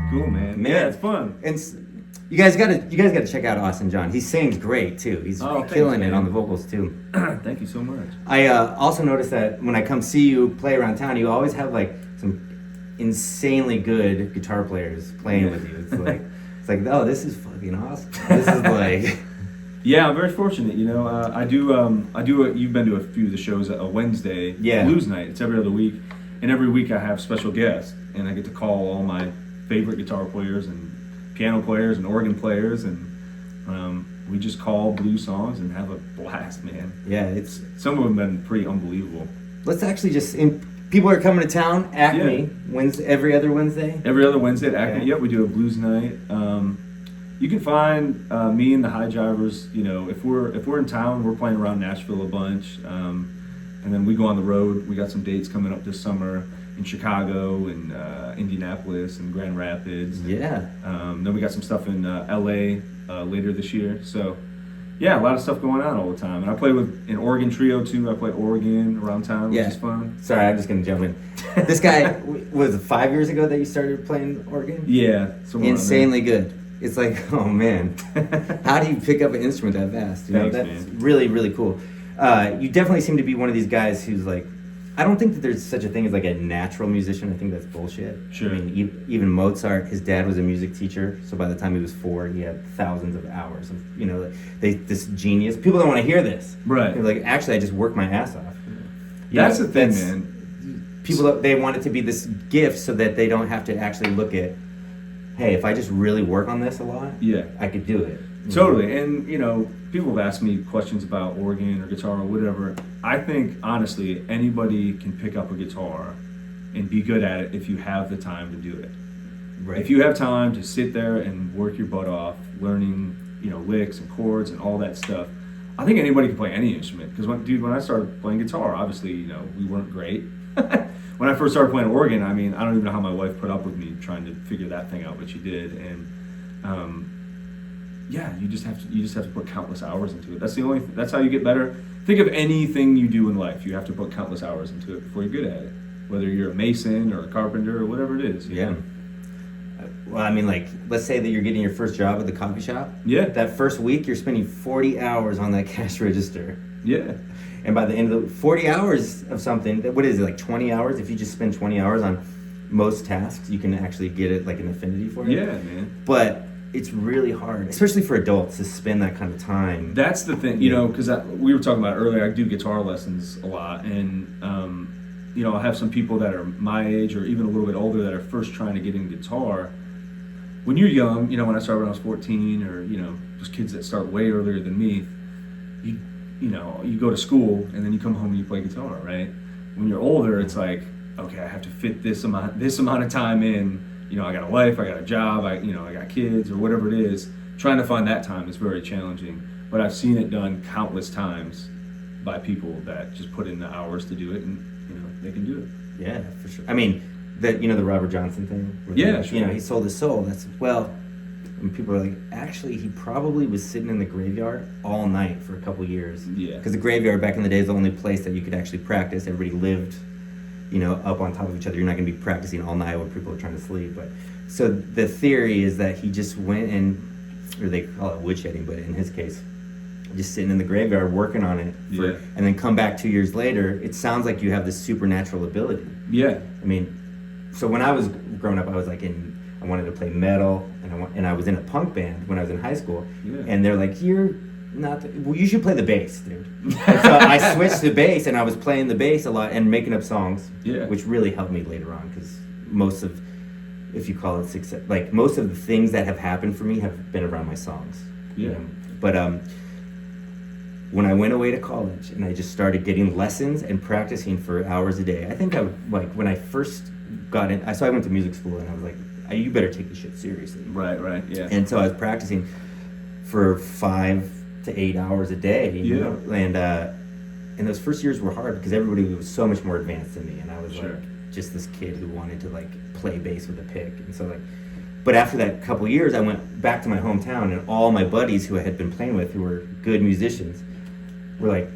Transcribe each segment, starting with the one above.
Cool, man. Yeah, it's fun. And you guys gotta check out Austin John. He sings great too. He's killing it on the vocals too. Thank you so much. I also noticed that when I come see you play around town, you always have like some insanely good guitar players playing with you. It's like, oh, this is fucking awesome. This is like. Yeah, I'm very fortunate. You know, I do. You've been to a few of the shows at a Wednesday blues night. It's every other week, and every week I have special guests, and I get to call all my favorite guitar players and piano players and organ players, and we just call blues songs and have a blast, man. Yeah, it's some of them have been pretty unbelievable. Let's actually people are coming to town. Acme, every other Wednesday. Every other Wednesday at Acme. Yep, we do a blues night. You can find me and the Hi-Jivers. You know, if we're in town, we're playing around Nashville a bunch, and then we go on the road. We got some dates coming up this summer in Chicago and Indianapolis and Grand Rapids. Yeah. Then we got some stuff in LA later this year. So, yeah, a lot of stuff going on all the time. And I play with an organ trio too. I play organ around town, which is fun. Sorry, I'm just gonna jump in. This guy was it 5 years ago that you started playing organ? Yeah. Insanely good. It's like, oh man, how do you pick up an instrument that fast? You know, that's really, really cool. You definitely seem to be one of these guys who's like I don't think that there's such a thing as like a natural musician. I think that's bullshit. Sure. I mean, even Mozart, his dad was a music teacher, so by the time he was 4, he had thousands of hours of, you know, this genius. People don't want to hear this. Right. They're like, actually, I just worked my ass off. That's the thing, man. People, they want it to be this gift so that they don't have to actually look at, hey, if I just really work on this a lot, I could do it. Totally. And, you know, people have asked me questions about organ or guitar or whatever. I think, honestly, anybody can pick up a guitar and be good at it if you have the time to do it. Right. If you have time to sit there and work your butt off, learning, you know, licks and chords and all that stuff, I think anybody can play any instrument. Because, when I started playing guitar, obviously, you know, we weren't great. When I first started playing organ, I mean, I don't even know how my wife put up with me trying to figure that thing out, but she did. And, you just have to put countless hours into it. That's how you get better. Think of anything you do in life. You have to put countless hours into it before you're good at it. Whether you're a mason or a carpenter or whatever it is. You know? Well, I mean, like, let's say that you're getting your first job at the coffee shop. Yeah. That first week, you're spending 40 hours on that cash register. Yeah. And by the end of the 40 hours of something, what is it, like 20 hours? If you just spend 20 hours on most tasks, you can actually get it like an affinity for it. Yeah, man. But it's really hard, especially for adults, to spend that kind of time. That's the thing, you know, because we were talking about earlier, I do guitar lessons a lot, and, you know, I have some people that are my age or even a little bit older that are first trying to get in guitar. When you're young, you know, when I started when I was 14, or, you know, just kids that start way earlier than me, you know, you go to school and then you come home and you play guitar, right? When you're older, it's like, okay, I have to fit this amount of time in. You know, I got a life, I got a job, I got kids or whatever it is. Trying to find that time is very challenging. But I've seen it done countless times by people that just put in the hours to do it, and, you know, they can do it. Yeah, for sure. I mean, the Robert Johnson thing. Yeah, sure. You know, he sold his soul. And people are like, actually, he probably was sitting in the graveyard all night for a couple years. Yeah. Because the graveyard back in the day is the only place that you could actually practice. Everybody lived, you know, up on top of each other. You're not going to be practicing all night when people are trying to sleep. But so the theory is that he just went or they call it woodshedding, but in his case, just sitting in the graveyard working on it, and then come back 2 years later. It sounds like you have this supernatural ability. Yeah. I mean, so when I was growing up, I was like I wanted to play metal, and I was in a punk band when I was in high school, and they're like, you're not, well, you should play the bass, dude. And so I switched to bass, and I was playing the bass a lot and making up songs, which really helped me later on, because most of, if you call it success, like most of the things that have happened for me have been around my songs. Yeah. You know? But when I went away to college and I just started getting lessons and practicing for hours a day, I think when I first got in, so I went to music school, and I was like, you better take this shit seriously. Right, yeah. And so I was practicing for 5 to 8 hours a day, you know? And those first years were hard because everybody was so much more advanced than me, and I was like just this kid who wanted to like play bass with a pick. And so but after that couple years, I went back to my hometown, and all my buddies who I had been playing with, who were good musicians, were like,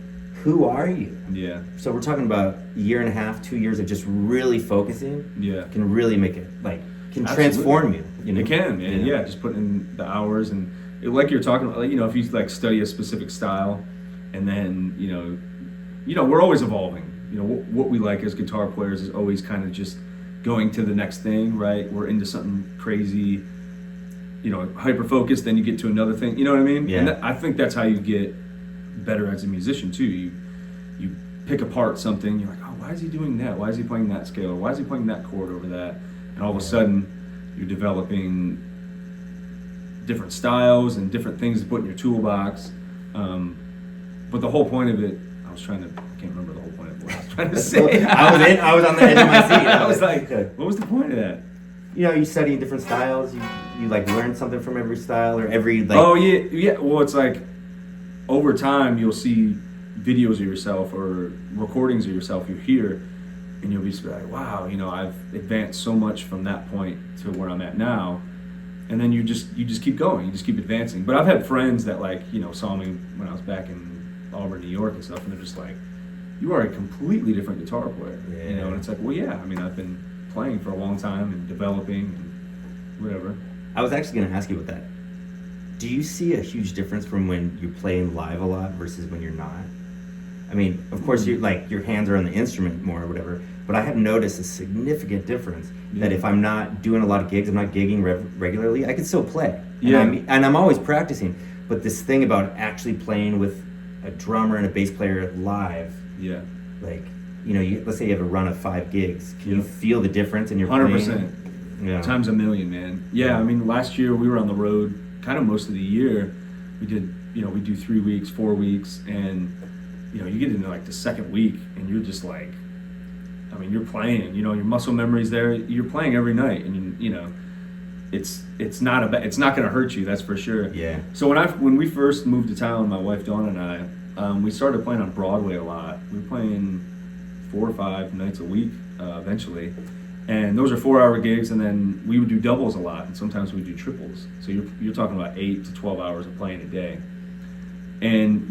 who are you? Yeah. So we're talking about a year and a half, 2 years of just really focusing. Yeah. Can really make it, like, can transform you. You know? It can, man. Yeah, just put in the hours, and like you're talking about, like, you know, if you like study a specific style, and then, you know, we're always evolving. You know, what we like as guitar players is always kind of just going to the next thing, right? We're into something crazy, you know, hyper focused, then you get to another thing. You know what I mean? Yeah. And I think that's how you get better as a musician too. You pick apart something, you're like, oh, why is he doing that? Why is he playing that scale? Or why is he playing that chord over that? And all of a sudden, you're developing different styles and different things to put in your toolbox. But the whole point of it, I can't remember the whole point of what I was trying to say. I was on the edge of my seat. I was like, what was the point of that? You know, you study different styles. You like learn something from every style or every like. Oh yeah. Well, it's like over time you'll see videos of yourself or recordings of yourself you hear, and you'll be like, wow, you know, I've advanced so much from that point to where I'm at now. And then you just keep going, you just keep advancing. But I've had friends that, like, you know, saw me when I was back in Auburn, New York and stuff, and they're just like, you are a completely different guitar player. You know, and it's like, well, yeah, I mean, I've been playing for a long time and developing and whatever. I was actually going to ask you about that. Do you see a huge difference from when you're playing live a lot versus when you're not? I mean, of course, you like your hands are on the instrument more or whatever. But I have noticed a significant difference that if I'm not doing a lot of gigs, I'm not gigging regularly, I can still play. And I'm always practicing. But this thing about actually playing with a drummer and a bass player live, like, you know, let's say you have a run of 5 gigs. Can you feel the difference in your 100%. playing? Yeah. Times a million, man. Yeah, I mean, last year we were on the road kind of most of the year. We did, you know, we do 3 weeks, 4 weeks, and, you know, you get into like the second week and you're just like, I mean, you're playing, you know, your muscle memory's there. You're playing every night, and you know, it's not it's not going to hurt you, that's for sure. Yeah. So when we first moved to town, my wife Dawn and I, we started playing on Broadway a lot. We were playing 4 or 5 nights a week eventually, and those are 4-hour gigs. And then we would do doubles a lot, and sometimes we would do triples. So you're talking about 8 to 12 hours of playing a day. And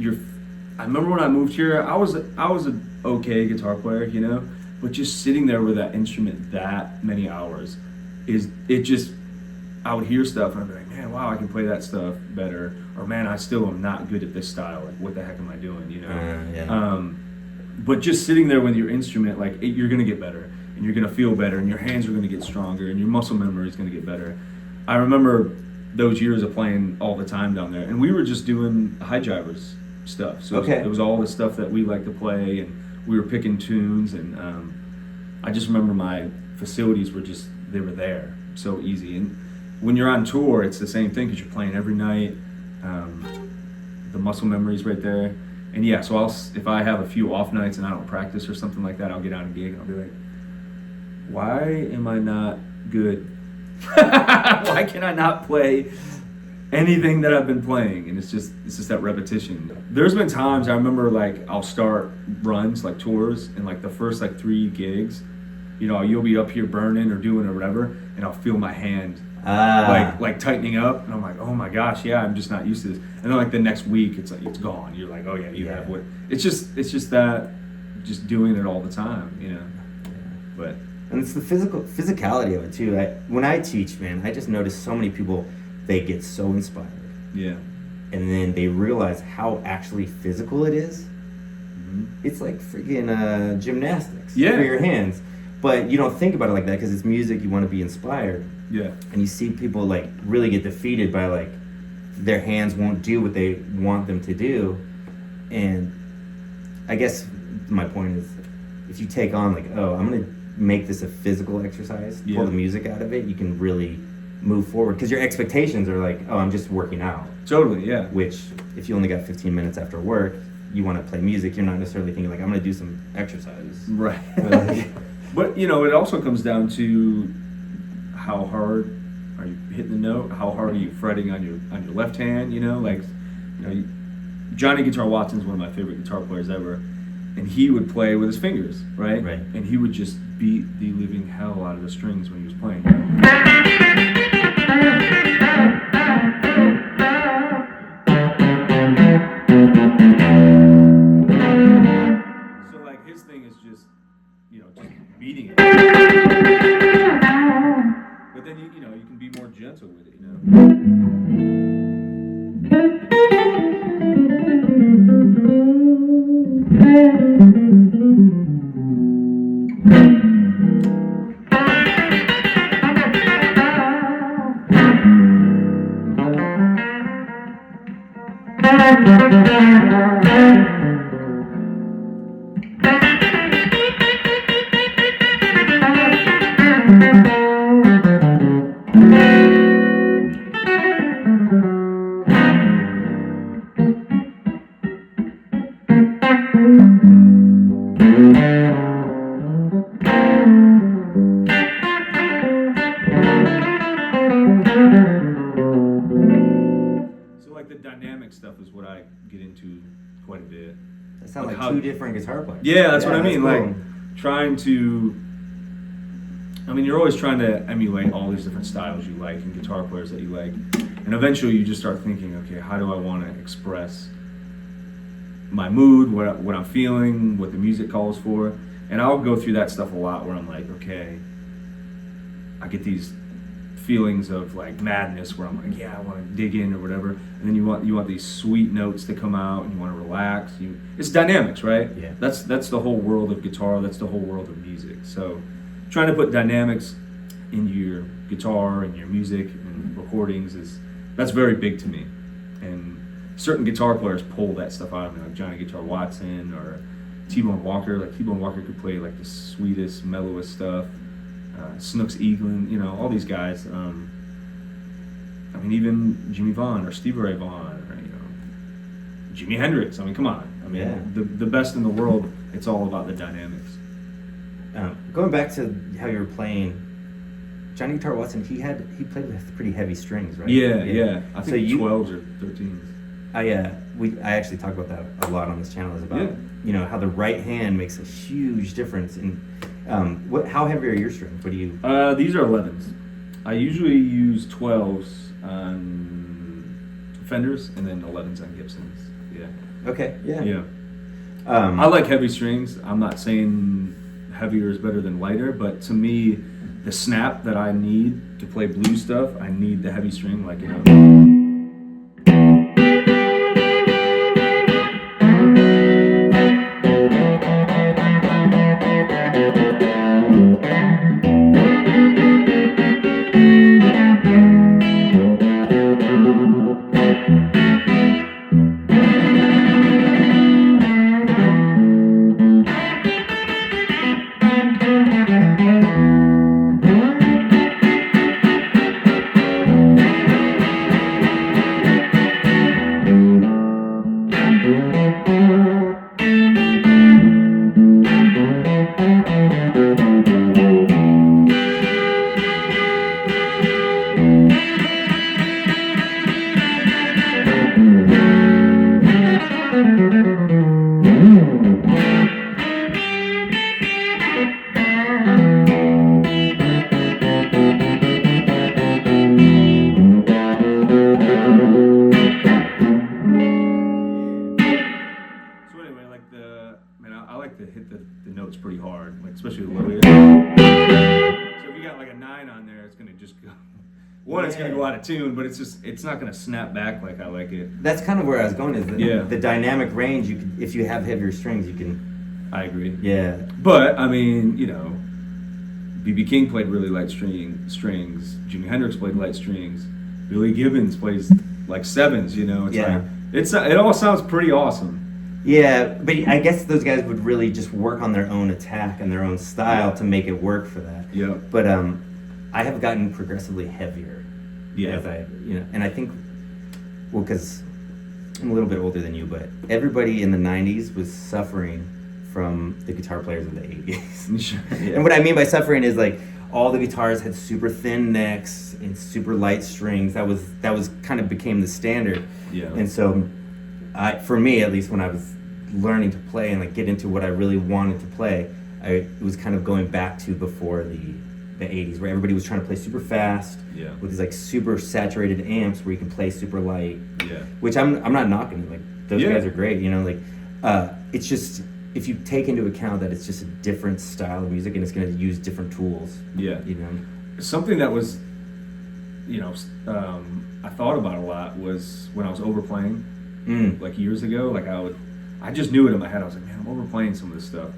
I remember when I moved here, I was an okay guitar player, you know. But just sitting there with that instrument that many hours I would hear stuff and I'd be like, man, wow, I can play that stuff better. Or man, I still am not good at this style. Like, what the heck am I doing, you know? But just sitting there with your instrument, like, you're going to get better. And you're going to feel better. And your hands are going to get stronger. And your muscle memory is going to get better. I remember those years of playing all the time down there. And we were just doing Hi-Jivers stuff. So it was all the stuff that we like to play, and we were picking tunes, and I just remember my facilities were they were there, so easy. And when you're on tour, it's the same thing because you're playing every night. The muscle memory's right there. And yeah, so if I have a few off nights and I don't practice or something like that, I'll get on a gig and I'll be like, why am I not good? Why can I not play anything that I've been playing? And it's just that repetition. There's been times I remember, like, I'll start runs, like tours, and like the first like 3 gigs, you know, you'll be up here burning or doing or whatever, and I'll feel my hand like tightening up, and I'm like, oh my gosh, yeah, I'm just not used to this. And then like the next week, it's like it's gone. You're like, oh yeah, you have what? It's just that, just doing it all the time, you know. But and it's the physicality of it too. When I teach, man, I just notice so many people, they get so inspired. Yeah. And then they realize how actually physical it is. Mm-hmm. It's like freaking gymnastics for your hands. But you don't think about it like that because it's music, you want to be inspired. Yeah. And you see people like really get defeated by like their hands won't do what they want them to do. And I guess my point is, if you take on like, oh, I'm going to make this a physical exercise, pull the music out of it, you can really move forward, because your expectations are like, oh, I'm just working out. Totally, yeah. Which, if you only got 15 minutes after work, you want to play music, you're not necessarily thinking like, I'm going to do some exercises. Right. But, you know, it also comes down to how hard are you hitting the note, how hard are you fretting on your left hand, you know, like, you know, Johnny Guitar Watson's one of my favorite guitar players ever, and he would play with his fingers, right? Right. And he would just beat the living hell out of the strings when he was playing. So like his thing is just, you know, just beating it. But then you know, you can be more gentle with it, you know. Stuff is what I get into quite a bit. That sounds like 2 different guitar players. Yeah, that's what I mean. Cool. Like trying to, I mean, you're always trying to emulate all these different styles you like and guitar players that you like, and eventually you just start thinking, okay, how do I want to express my mood, what I'm feeling, what the music calls for? And I'll go through that stuff a lot where I'm like, okay, I get these feelings of like madness where I'm like, yeah, I want to dig in or whatever, and then you want these sweet notes to come out and you want to relax. It's dynamics, right? Yeah. That's the whole world of guitar. That's the whole world of music. So trying to put dynamics into your guitar and your music and recordings that's very big to me. And certain guitar players pull that stuff out of me, like Johnny Guitar Watson or T-Bone Walker. Like T-Bone Walker could play like the sweetest, mellowest stuff. Snooks Eaglin, all these guys. I mean, even Jimmy Vaughn or Stevie Ray Vaughan or Jimi Hendrix. I mean, come on. I mean, the best in the world. It's all about the dynamics. Going back to how you were playing, Johnny Guitar Watson, he played with pretty heavy strings, right? Yeah. I think 12s or 13s. I actually talk about that a lot on this channel. Is about how the right hand makes a huge difference in how heavy are your strings? What do you? These are 11s. I usually use 12s on Fenders and then 11s on Gibsons. Yeah. Okay. Yeah. Yeah. I like heavy strings. I'm not saying heavier is better than lighter, but to me, the snap that I need to play blues stuff, I need the heavy string, like to hit the notes pretty hard, like especially the low. So if you got like a 9 on there, it's gonna just go. It's gonna go out of tune, but it's not gonna snap back like I like it. That's kind of where I was going. Is the dynamic range? If you have heavier strings, you can. I agree. Yeah, but I mean, B.B. King played really light strings. Jimi Hendrix played light strings. Billy Gibbons plays like 7s. It all sounds pretty awesome. Yeah, but I guess those guys would really just work on their own attack and their own style to make it work for that. Yeah. But I have gotten progressively heavier. Yeah. As and I think, because I'm a little bit older than you, but everybody in the 90s was suffering from the guitar players of the 80s. Sure. Yeah. And what I mean by suffering is like all the guitars had super thin necks and super light strings. That was kind of became the standard. Yeah. And so, for me at least, when I was learning to play and like get into what I really wanted to play, it was kind of going back to before the 80s, where everybody was trying to play super fast with these like super saturated amps where you can play super light. Yeah. Which I'm not knocking. Like those guys are great. It's just, if you take into account that it's just a different style of music and it's going to use different tools. Yeah. Something that was, I thought about a lot was when I was overplaying, like years ago. Like I just knew it in my head. I was like, man, I'm overplaying some of this stuff.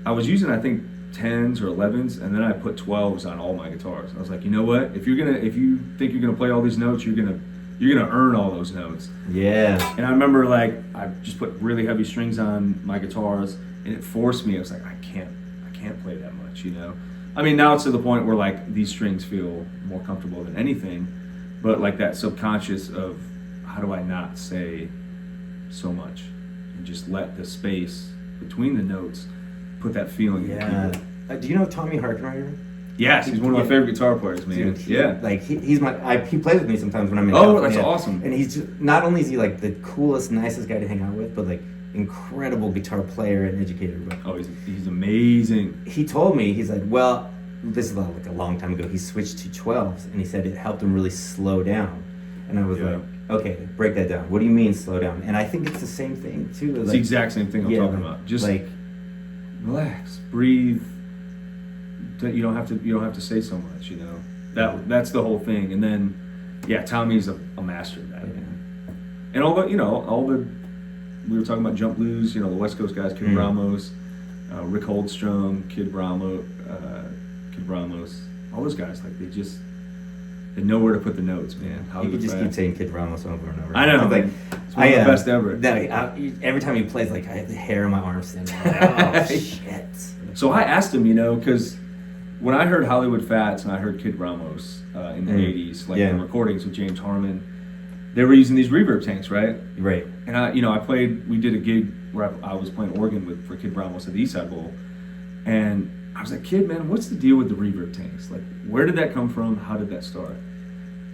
I was using, I think, 10s or 11s, and then I put 12s on all my guitars. I was like, you know what? If you think you're gonna play all these notes, you're gonna earn all those notes. Yeah. And I remember I just put really heavy strings on my guitars, and it forced me. I was like, I can't play that much, I mean, now it's to the point where like these strings feel more comfortable than anything, but like that subconscious of how do I not say so much and just let the space between the notes put that feeling in the keyboard. Do you know Tommy Harkenrider? Yes, he's one of my favorite guitar players, man. Dude, yeah. Like he plays with me sometimes when I'm in California. That's awesome. And he's just, not only is he like the coolest, nicest guy to hang out with, but like incredible guitar player and educator. But he's amazing. He told me, he's like, well, this is like a long time ago, he switched to 12s, and he said it helped him really slow down. And I was like, okay, break that down. What do you mean slow down? And I think it's the same thing too. It's the exact same thing I'm talking about. Just like relax, breathe. You don't have to say so much, That's the whole thing. And then, yeah, Tommy's a master of that, man. And all the we were talking about jump blues, the West Coast guys, Kid Ramos, Rick Holdstrom, Kid Ramos, all those guys, like they know where to put the notes, man. You could just keep saying Kid Ramos over and over. I know, like it's one of the best ever. Every time he plays, like I have the hair on my arm standing. Like, oh shit! So I asked him, because when I heard Hollywood Fats and I heard Kid Ramos in the '80s, like the recordings with James Harmon, they were using these reverb tanks, right? Right. And we did a gig where I was playing organ for Kid Ramos at the Eastside Bowl, and I was like, Kid, man, what's the deal with the reverb tanks? Like, where did that come from? How did that start?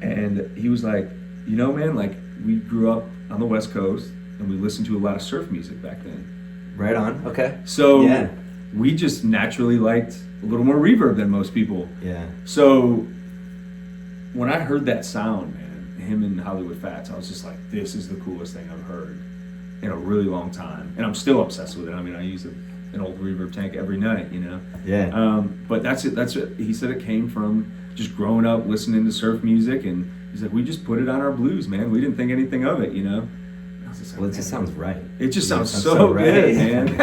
And he was like, man, like we grew up on the West Coast and we listened to a lot of surf music back then. Right on. Okay. So we just naturally liked a little more reverb than most people. Yeah. So when I heard that sound, man, him and Hollywood Fats, I was just like, this is the coolest thing I've heard in a really long time. And I'm still obsessed with it. I mean, I use an old reverb tank every night, Yeah. But that's it. He said it came from just growing up listening to surf music, and he's like, we just put it on our blues, man. We didn't think anything of it, I was just like, Well, it just sounds right. It just sounds so good, man.